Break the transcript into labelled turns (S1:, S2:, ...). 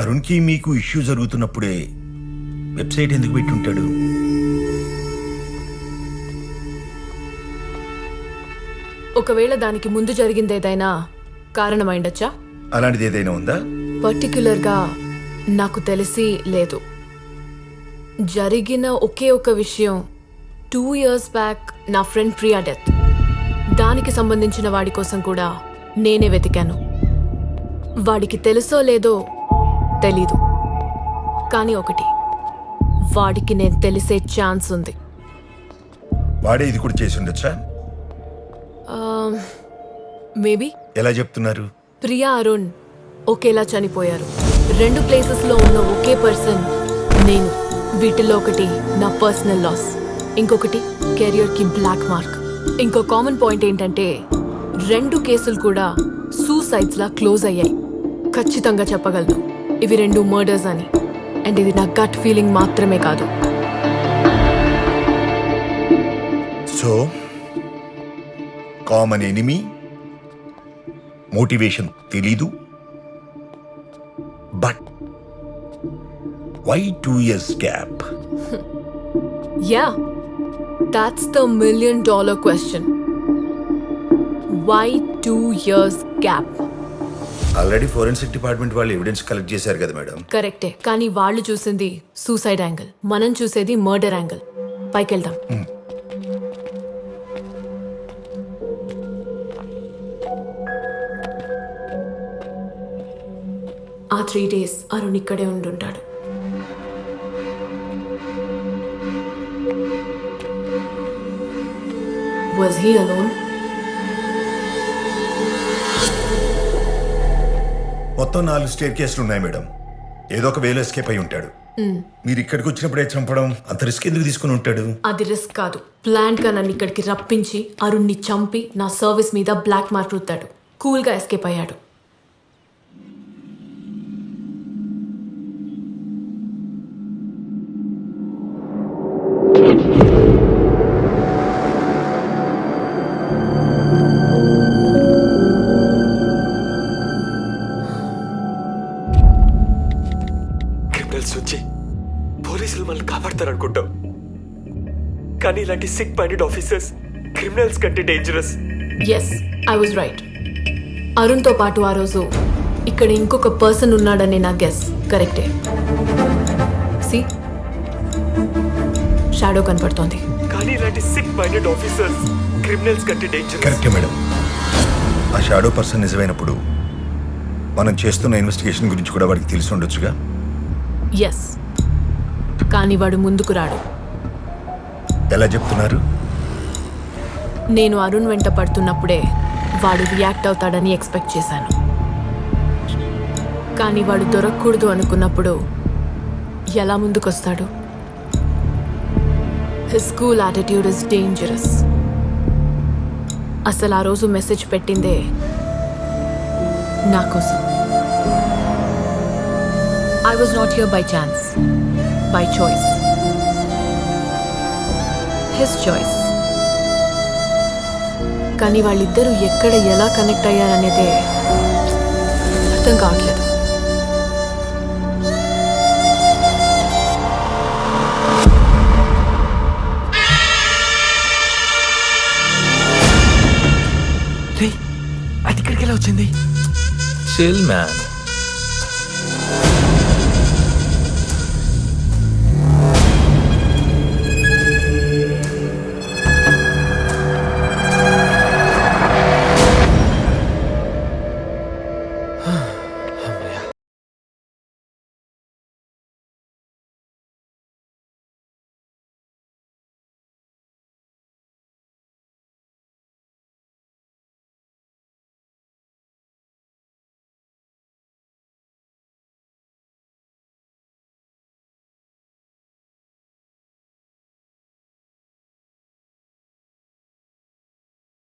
S1: అరుణ్కి మీకు issue జరుగుతున్నప్పుడే website ఎందుకు పెట్టి ఉంటాడు?
S2: ఒకవేళ దానికి ముందు జరిగింది ఏదైనా కారణమైండొచ్చా?
S1: అలాంటిది ఏదైనా ఉందా?
S2: పర్టిక్యులర్గా నాకు తెలిసి లేదు. జరిగిన ఒకే ఒక విషయం 2 years బ్యాక్ నా ఫ్రెండ్ ప్రియా డెత్. దానికి సంబంధించిన వాడి కోసం కూడా నేనే వెతికాను. వాడికి తెలుసో లేదో తెలీదు, కానీ ఒకటి, వాడికి నేను తెలిసే ఛాన్స్ ఉంది.
S1: వాడే ఇది కూడా చేసి ఉండొచ్చా?
S2: మేబీ.
S1: ఎలా చెప్తున్నారు?
S2: ప్రియా, అరుణ్ ఒకేలా చనిపోయారు. 2 ప్లేసెస్లో ఉన్న ఒకే పర్సన్ నేను. వీటిల్లో ఒకటి నా పర్సనల్ లాస్, ఇంకొకటి కెరియర్కి బ్లాక్ మార్క్. ఇంకో కామన్ పాయింట్ ఏంటంటే 2 కేసులు కూడా సూసైడ్స్లా క్లోజ్ అయ్యాయి. ఖచ్చితంగా చెప్పగలను ఇవి 2 మర్డర్స్ అని. అండ్ ఇది నా గట్ ఫీలింగ్ మాత్రమే కాదు.
S1: సో కామన్ ఎనిమీ, మోటివేషన్ తెలీదు, but why 2 years gap?
S2: Yeah, that's the $1 million question. Why 2 years gap?
S1: Already forensic department వాళ్ళు ఎవిడెన్స్ కలెక్ట్ చేశారు కదా మేడం.
S2: కరెక్టే, కానీ వాళ్ళు చూసింది సూసైడ్ యాంగిల్, మనం చూసేది మర్డర్ యాంగిల్. పైకెళ్దాం. ఆ 3 days అరుణ్ ఇక్కడే ఉండుంటాడు. Was he alone?
S1: మొత్తం 4 స్టేర్ కేసులు ఉన్నాయి మేడం. ఏదో ఒక వేలో ఎస్కేప్ అయి ఉంటాడు. మీరు ఇక్కడికి వచ్చినప్పుడే చంపడం అంత రిస్క్ ఎందుకు తీసుకుని ఉంటాడు?
S2: అది రిస్క్ కాదు, ప్లాన్ గా నన్ను ఇక్కడికి రప్పించి అరుణ్ని చంపి నా సర్వీస్ మీద బ్లాక్ మార్క్ రుద్దాడు. కూల్ గా ఎస్కేప్ అయ్యాడు.
S3: వచ్చి పోలీసులు మనల్ని కాపాడతారనుకుంటాం, కానీ ఇలాంటి సిక్ మైండెడ్ ఆఫీసర్స్ క్రిమినల్స్ కంటే dangerous.
S2: Yes, I was right. అరుణ్తో పాటు ఆ రోజు ఇక్కడ ఇంకొక పర్సన్ ఉన్నాడని నా గెస్ కరెక్టే. సి, షాడో కనపడుతోంది.
S3: కానీ ఇలాంటి సిక్ మైండెడ్ ఆఫీసర్స్ క్రిమినల్స్ కంటే డేంజరస్.
S1: కరెక్టే మేడం. ఆ షాడో పర్సన్ నిజమైనప్పుడు మనం చేస్తున్న ఇన్వెస్టిగేషన్ గురించి కూడా వాడికి తెలిసి ఉండొచ్చుగా.
S2: ఎస్, కానీ వాడు ముందుకు రాడు.
S1: ఎలా చెప్తున్నారు?
S2: నేను అరుణ్ వెంట పడుతున్నప్పుడే వాడు రియాక్ట్ అవుతాడని ఎక్స్పెక్ట్ చేశాను, కానీ వాడు దొరకకూడదు అనుకున్నప్పుడు ఎలా ముందుకొస్తాడు? His cool attitude is dangerous. అసలు ఆ రోజు మెసేజ్ పెట్టిందే నా కోసం. I was not here by chance, by choice. His choice. కానీ వాళ్ళిద్దరూ ఎక్కడ ఎలా కనెక్ట్ అయ్యారనేదే అర్థం కావట్లేదు.
S3: అది ఇక్కడికి ఎలా వచ్చింది?
S4: Chill man,